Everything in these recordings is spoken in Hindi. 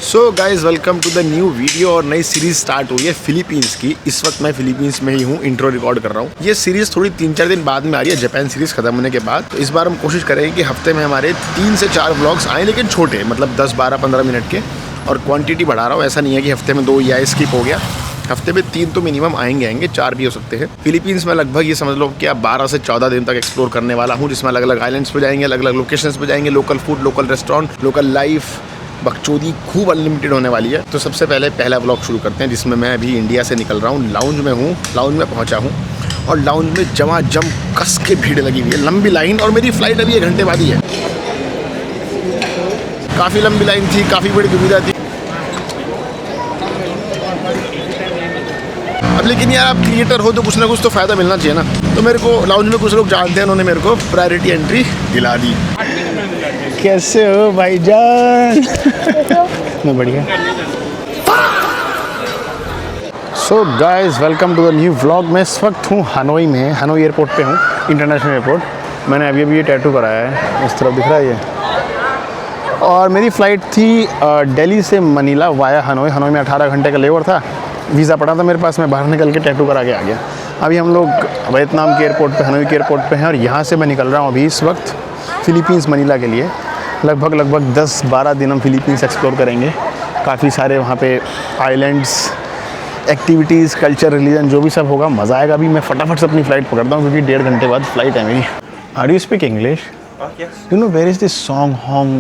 So guys welcome to the new video. और नई सीरीज स्टार्ट हुई है फिलीपींस की। इस वक्त मैं फिलीपींस में ही हूँ, इंट्रो रिकॉर्ड कर रहा हूँ। ये सीरीज थोड़ी 3-4 दिन बाद में आ रही है, जापान सीरीज खत्म होने के बाद। तो इस बार हम कोशिश करेंगे कि हफ्ते में हमारे 3 से 4 व्लॉग्स आए, लेकिन छोटे, मतलब 10, 12, 15 मिनट के। और क्वांटिटी बढ़ा रहा हूँ, ऐसा नहीं है कि हफ्ते में 2 या स्किप हो गया। हफ्ते में 3 तो मिनिमम आएंगे, 4 भी हो सकते हैं। फिलीपींस में लगभग ये समझ लो कि आप 12 से 14 दिन तक एक्सप्लोर करने वाला हूँ, जिसमें अलग अलग आइलैंड्स पे जाएंगे, अलग अलग लोकेशंस पे जाएंगे, local food, local restaurant, local life, बकचोदी खूब अनलिमिटेड होने वाली है। तो सबसे पहले पहला व्लॉग शुरू करते हैं, जिसमें मैं अभी इंडिया से निकल रहा हूँ। लाउंज में हूँ, लाउंज में पहुँचा हूँ और लाउंज में जमाजम कस के भीड़ लगी हुई है, लंबी लाइन। और मेरी फ़्लाइट अभी 1 घंटे बाद ही है। काफ़ी लंबी लाइन थी, काफ़ी बड़ी दुविधा थी। अब लेकिन यार, आप क्रिएटर हो तो कुछ ना कुछ तो फ़ायदा मिलना चाहिए ना। तो मेरे को लाउंज में कुछ लोग जानते हैं, उन्होंने मेरे को प्रायोरिटी एंट्री दिला दी। कैसे हो भाईजान? मैं बढ़िया। So guys welcome to the new vlog. मैं इस वक्त हूँ हनोई में, हनोई एयरपोर्ट पे हूँ, इंटरनेशनल एयरपोर्ट। मैंने अभी ये टैटू कराया है, इस तरफ दिख रहा है ये। और मेरी फ़्लाइट थी दिल्ली से मनीला वाया हनोई। हनोई में 18 घंटे का लेवर था, वीज़ा पड़ा था मेरे पास, मैं बाहर निकल के टैटू करा के आ गया। अभी हम लोग वियतनाम के एयरपोर्ट पे, हनोई के एयरपोर्ट पे हैं। और यहाँ से मैं निकल रहा हूँ अभी इस वक्त फ़िलीपींस मनीला के लिए। लगभग 10-12 दिन हम फ़िलीपींस एक्सप्लोर करेंगे। काफ़ी सारे वहाँ पे आइलैंड्स, एक्टिविटीज़, कल्चर, रिलीजन, जो भी सब होगा, मज़ा आएगा। अभी मैं फटाफट से अपनी फ़्लाइट पकड़ता हूँ, क्योंकि 1.5 घंटे बाद फ़्लाइट है मेरी। Are you speak English? You know where is this song hong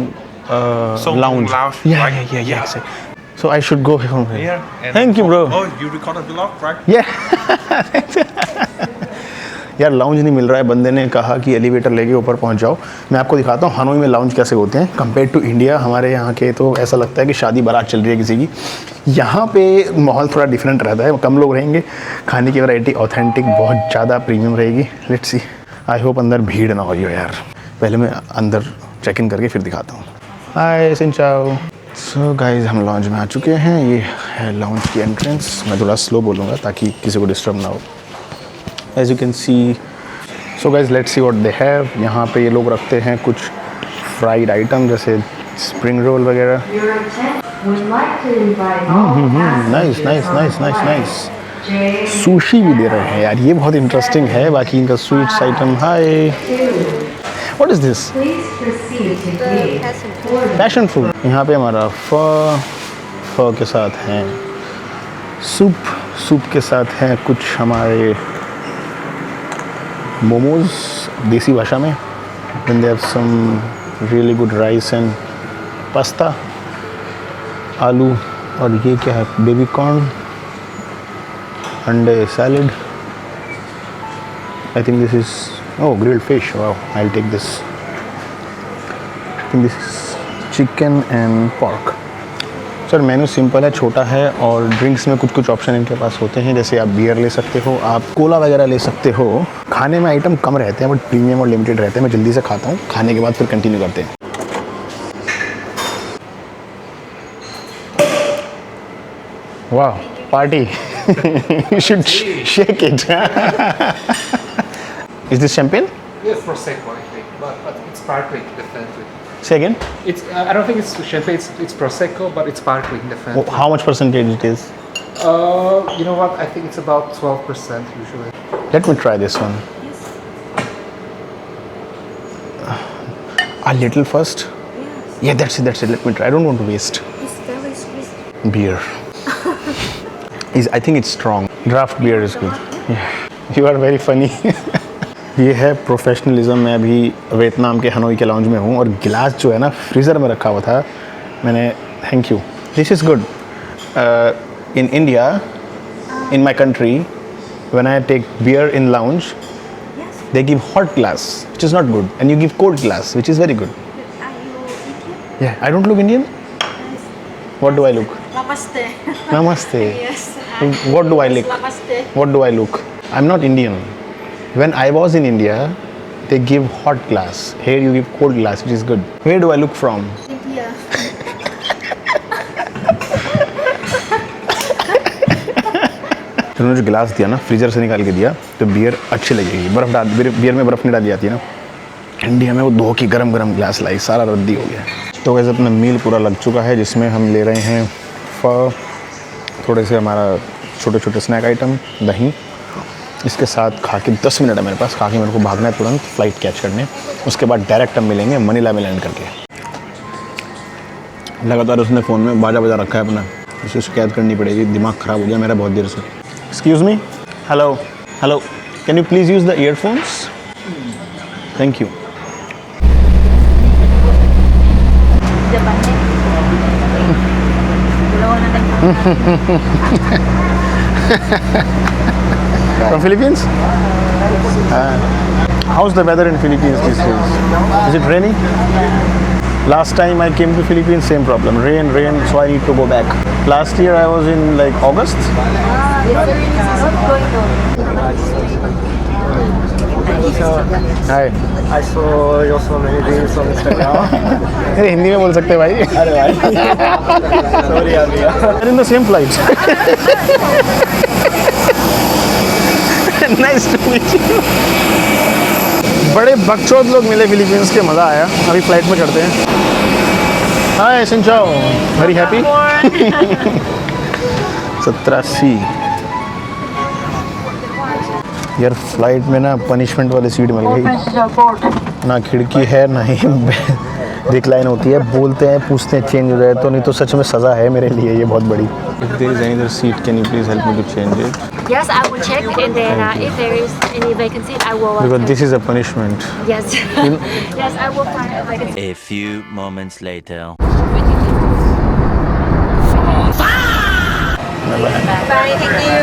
lounge? या So I should go home. Here. Thank you, bro. Oh, you recorded the vlog, right? Yeah. यार लाउंज नहीं मिल रहा है, बंदे ने कहा कि एलिवेटर लेके ऊपर पहुंच जाओ। मैं आपको दिखाता हूँ हनोई में लाउंज कैसे होते हैं कंपेयर टू इंडिया। हमारे यहाँ के तो ऐसा लगता है कि शादी बारात चल रही है किसी की। यहाँ पे माहौल थोड़ा डिफरेंट रहता है, कम लोग रहेंगे, खाने की वैरायटी ऑथेंटिक, बहुत ज़्यादा प्रीमियम रहेगी। लेट्स सी, आई होप अंदर भीड़ ना हो यार। पहले मैं अंदर चेक इन करके फिर दिखाता हूँ। हाय सिंचाओ। सो गाइज हम लाउंज में आ चुके हैं। ये है लाउंज की एंट्रेंस। मैं थोड़ा स्लो बोलूँगा ताकि किसी को डिस्टर्ब ना हो। As you can see, so guys let's see what they have. यहाँ पे ये लोग रखते हैं कुछ फ्राइड आइटम, जैसे स्प्रिंग रोल वगैरह। Nice nice nice nice nice. Sushi भी दे रहे हैं यार, ये बहुत इंटरेस्टिंग है। बाकी इनका sweets item. Hi, what is this? Passion fruit. यहाँ पे हमारा फर के साथ हैं सूप के साथ हैं कुछ हमारे मोमोज देसी भाषा में। Then they have some really good rice and pasta, आलू। और ये क्या है? बेबी कॉर्न, अंडे salad. I think this is grilled fish. Wow, I will take this. I think this is chicken and pork. Sir menu simple है, छोटा है। और ड्रिंक्स में कुछ ऑप्शन इनके पास होते हैं, जैसे आप बियर ले सकते हो, आप कोला वगैरह ले सकते हो। खाने में आइटम कम रहते हैं, बट प्रीमियम और लिमिटेड रहते हैं। मैं जल्दी से खाता हूँ, खाने के बाद फिर कंटिन्यू करते हैं। वाह, party. You should shake it. Is this champagne? Yes, Prosecco, I think, but it's sparkling, definitely. Say again? It's I don't think it's champagne. It's Prosecco, but it's sparkling, definitely. How much percentage it is? You know what? I think it's about 12% usually. Let me try this one. A little first. Yes. Yeah, that's it. Let me try. I don't want to waste. It's very sweet. Beer. I think it's strong. Draft beer is good. Yeah. You are very funny. ये है प्रोफेशनलिज्म। मैं अभी वियतनाम के हनोई के लाउंज में हूँ और गिलास जो है ना फ्रीज़र में रखा हुआ था मैंने। Thank you, this is good. In India, in my country, when I take beer in lounge, Yes. they give hot glass, which is not good, and you give cold glass, which is very good. Are you Indian? Yeah, I don't look Indian. What do I look? Namaste. Namaste. Yes. What do I look? Namaste. What do I look? I'm not Indian. When I was in India, they give hot glass. Here you give cold glass, which is good. Where do I look from? India. उन्होंने जो गिलास दिया ना, फ्रीजर से निकाल के दिया, तो बियर अच्छी लगेगी। बर्फ़ डाल, बियर में बर्फ़ नहीं डाली जाती ना। इंडिया में वो 2 की गरम गिलास लाई, सारा रद्दी हो गया। तो वैसे अपना मील पूरा लग चुका है, जिसमें हम ले रहे हैं फल, थोड़े से हमारा छोटे छोटे स्नैक आइटम, दही। इसके साथ खा के 10 मिनट है मेरे पास, खा के मेरे को भागना है तुरंत फ़्लाइट कैच करने। उसके बाद डायरेक्ट हम मिलेंगे मनीला में लैंड करके। लगातार उसने फ़ोन में बाजा बजा रखा है अपना, उसे शिकायत करनी पड़ेगी, दिमाग ख़राब हो गया मेरा बहुत देर से। Excuse me, hello hello, can you please use the earphones, thank you. From Philippines? How's the weather in Philippines these days? Is it rainy? Last time I came to Philippines, same problem. Rain, so I need to go back. Last year I was in like August. Hi. I saw your so many reels on Instagram. अरे हिंदी में बोल सकते हैं भाई। अरे भाई सॉरी यार भैया। We're in the same flight. Nice to meet you. बड़े बकचोद लोग मिले फिलीपींस के, मज़ा आया। अभी फ्लाइट में चढ़ते हैं। हाय सिंचाओ, वेरी हैप्पी। 70-80 यार, फ्लाइट में ना पनिशमेंट वाली सीट मिल गई, ना खिड़की है ना ही रिक्लाइन होती है। बोलते हैं पूछते हैं चेंज हो जाए तो, नहीं तो सच में सज़ा है मेरे लिए ये बहुत बड़ी। If there is any other seat, can you please help me to change it? Yes, I will check, and then if there is any vacancy, I will. Because this is a punishment. Yes. Yes, I will find a vacancy. A few moments later. Bye, thank you.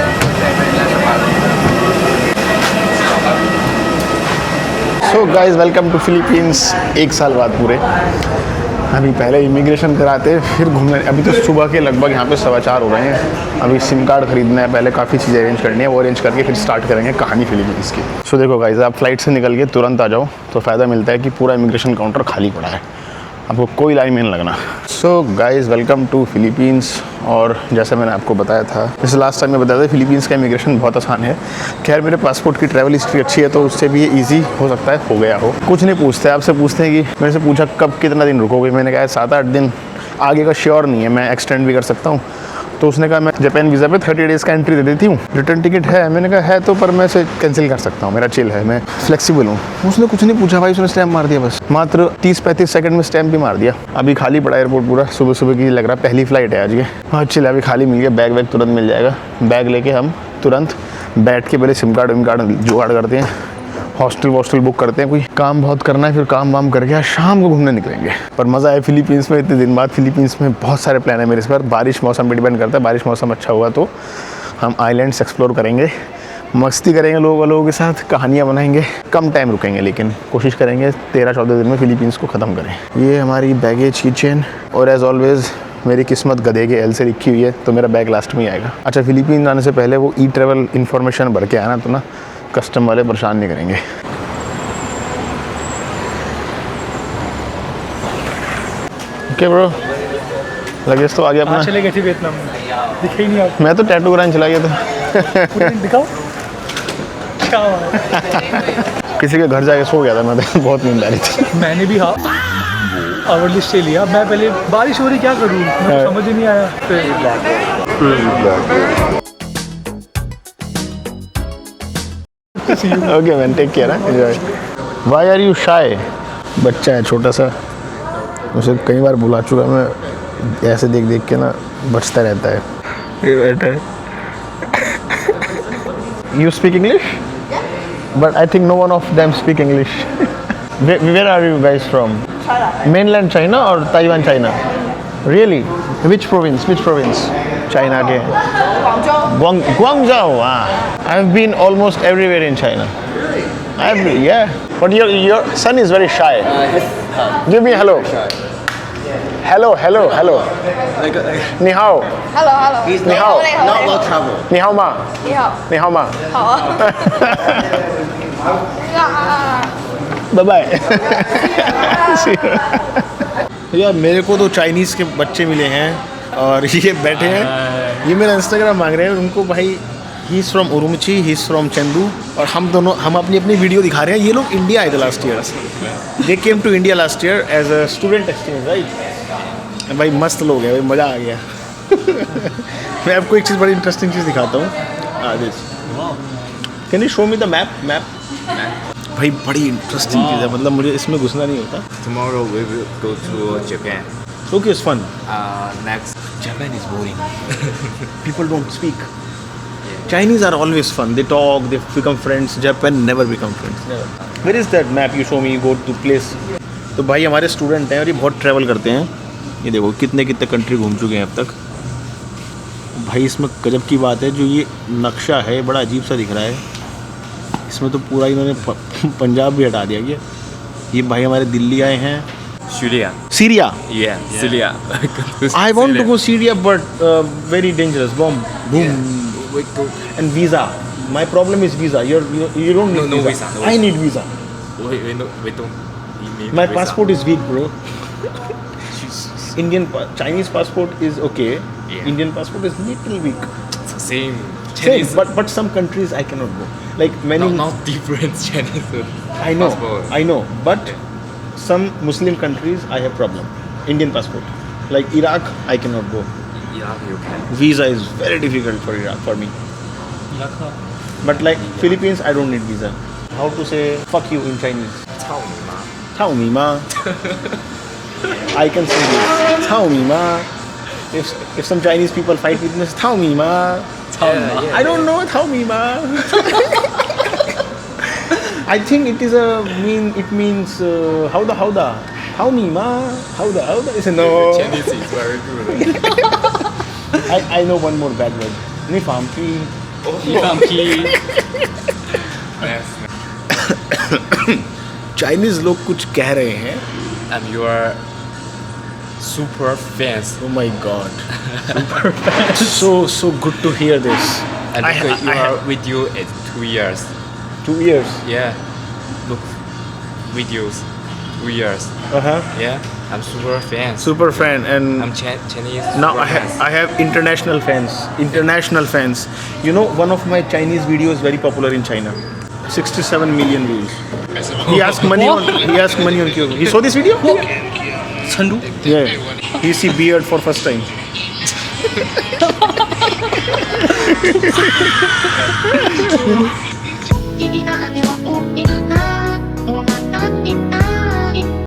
So guys, welcome to Philippines। 1 साल बाद पूरे। अभी पहले इमिग्रेशन कराते फिर घूमने। अभी तो सुबह के लगभग यहाँ पे 4:15 हो रहे हैं। अभी सिम कार्ड खरीदना है, पहले काफ़ी चीज़ें अरेंज करनी है, वो अरेंज करके फिर स्टार्ट करेंगे कहानी फिलीपींस की। सो देखो गाइस, आप फ्लाइट से निकल के तुरंत आ जाओ तो फ़ायदा मिलता है कि पूरा इमिग्रेशन काउंटर खाली पड़ा है, आपको कोई लाइन में नहीं लगना। So guys, welcome to Philippines. और जैसे मैंने आपको बताया था, जैसे लास्ट टाइम में बताया था, फिलीपींस का इमिग्रेशन बहुत आसान है। खैर मेरे पासपोर्ट की ट्रैवल हिस्ट्री अच्छी है तो उससे भी ये ईजी हो सकता है हो गया हो। कुछ नहीं पूछते, आपसे पूछते हैं कि मेरे से पूछा कब कितना दिन रुकोगे, मैंने कहा 7-8 दिन, आगे का श्योर नहीं है, मैं एक्सटेंड भी कर सकता हूँ। तो उसने कहा मैं जापान वीज़ा पे 30 डेज़ का एंट्री दे देती हूँ, रिटर्न टिकट है। मैंने कहा है तो, पर मैं इसे कैंसिल कर सकता हूँ, मेरा चिल है, मैं फ्लेक्सिबल हूँ। उसने कुछ नहीं पूछा भाई, उसने स्टैम्प मार दिया बस, मात्र 30-35 सेकंड में स्टैम्प भी मार दिया। अभी खाली पड़ा एयरपोर्ट पूरा, सुबह सुबह की लग रहा है पहली फ्लाइट है आज की। हाँ चिल, अभी खाली मिल गया, बैग वैग तुरंत मिल जाएगा। बैग लेके हम तुरंत बैठ के पहले सिम कार्ड विम कार्ड जुगाड़ करते हैं, हॉस्टल बुक करते हैं, कोई काम बहुत करना है, फिर काम वाम करके आज शाम को घूमने निकलेंगे। पर मज़ा आया फिलीपींस में, इतने दिन बाद फिलीपींस में। बहुत सारे प्लान है मेरे इस बार, बारिश मौसम पे डिपेंड करता है। बारिश मौसम अच्छा हुआ तो हम आइलैंड्स एक्सप्लोर करेंगे, मस्ती करेंगे लोगों के साथ, कहानियाँ बनाएंगे, कम टाइम रुकेंगे, लेकिन कोशिश करेंगे 13-14 दिन में फिलीपींस को ख़त्म करें। ये हमारी बैगेज की चेन, और एज़ ऑलवेज़ मेरी किस्मत गधे के एल से लिखी हुई है तो मेरा बैग लास्ट में ही आएगा। अच्छा, फिलीपींस आने से पहले वो ई ट्रैवल इन्फॉर्मेशन भर के आना, तो ना कस्टम वाले परेशान नहीं करेंगे। ओके ब्रो, लगेज तो आ गया अपना। चले गए थे वियतनाम में, दिखे ही नहीं आप। मैं तो टैटू कराने चला गया था। दिखाओ क्या हुआ? किसी के घर जाके सो गया था मैं तो, बहुत नींद आ रही थी। मैंने भी हाफ आवर्ली स्टे लिया। मैं पहले बारिश हो रही क्या करूँ, मुझे समझ ही नहीं आया। Okay man, take care, enjoy. Why are you shy? बच्चा है छोटा सा, उसे कई बार बुला चुका मैं, ऐसे देख देख के ना बचता रहता है। ये बैठा है। You speak English? But I think no one of them speak English. Where are you guys from? China. Mainland China or Taiwan, China? Really? Which province? Which province? China के? Guangzhou. I've been almost everywhere in China. Yeah. But your son is very shy. Give me a hello. Hello. Ni hao. Hello. Ni hao. Not well traveled. Ni hao ma. 你好， Ni hao ma. 好啊。 Bye bye. यार मेरे को तो चाइनीज़ के बच्चे मिले हैं और ये बैठे हैं, ये मेरा इंस्टाग्राम मांग रहे हैं। उनको भाई he is from Urumqi, he is from Chengdu, और हम अपनी वीडियो दिखा रहे हैं। ये लोग इंडिया आए थे last year, they came to India last year as a student exchange, right. भाई मस्त लोग हैं भाई, मज़ा आ गया। मैं आपको एक चीज़ बड़ी इंटरेस्टिंग चीज़ दिखाता हूँ। Can you show me the map? भाई बड़ी इंटरेस्टिंग चीज़ है, मतलब मुझे इसमें घुसना नहीं होता। Tomorrow we will go to Japan. Okay, it's fun. Next, Japan is boring. People don't speak. Chinese are always fun. They talk, they become friends. Japan never become friends. Never. Where is that map you show me? Go to place. तो भाई हमारे स्टूडेंट हैं और ये बहुत ट्रैवल करते हैं। ये देखो कितने कंट्री घूम चुके हैं अब तक। भाई इसमें गजब की बात है, जो ये नक्शा है बड़ा अजीब सा दिख रहा है। इसमें तो पूरा इन्होंने पंजाब भी हटा दिया गया। ये भाई हमारे दिल्ली आए हैं। Syria. Syria. Yeah, Syria. I want to go Syria, but very dangerous. Bomb. Boom. Wait, go. And visa. My problem is visa. You don't need No visa. visa, no I need visa. Wait, no, wait, don't. You need My visa. passport is weak, bro. Chinese passport is okay. Yeah. Indian passport is little weak. It's the same. Same, Chinese. but some countries I cannot go. Like many. Not different Chinese. I know. Passport. I know. But some Muslim countries I have problem. Indian passport. Like Iraq, I cannot go. Yeah, you can. Visa is very difficult for Iraq for me. But like Philippines, I don't need visa. How to say fuck you in Chinese? 操你妈. Tell me ma. I can say this. Tell me ma. If some Chinese people fight with me, tell me ma. Yeah. I don't know. Tell me ma. I think it is it means how the. How me ma. How the. It's no. Chinese is very good. I know one more bad word. Ni fam ki. Yes. Chinese लोग कुछ कह रहे हैं. And you are super fans. Oh my god. So good to hear this. And I you are with you at 2 years. 2 years. Yeah. Look, videos. 2 years. Yeah. I'm super fan. Super fan, and I'm Chinese. now super I have international fans. International fans. You know, one of my Chinese videos very popular in China. 67 million views. He asked money on Kyoko. He saw this video? Chandu. Yeah. He see beard for first time.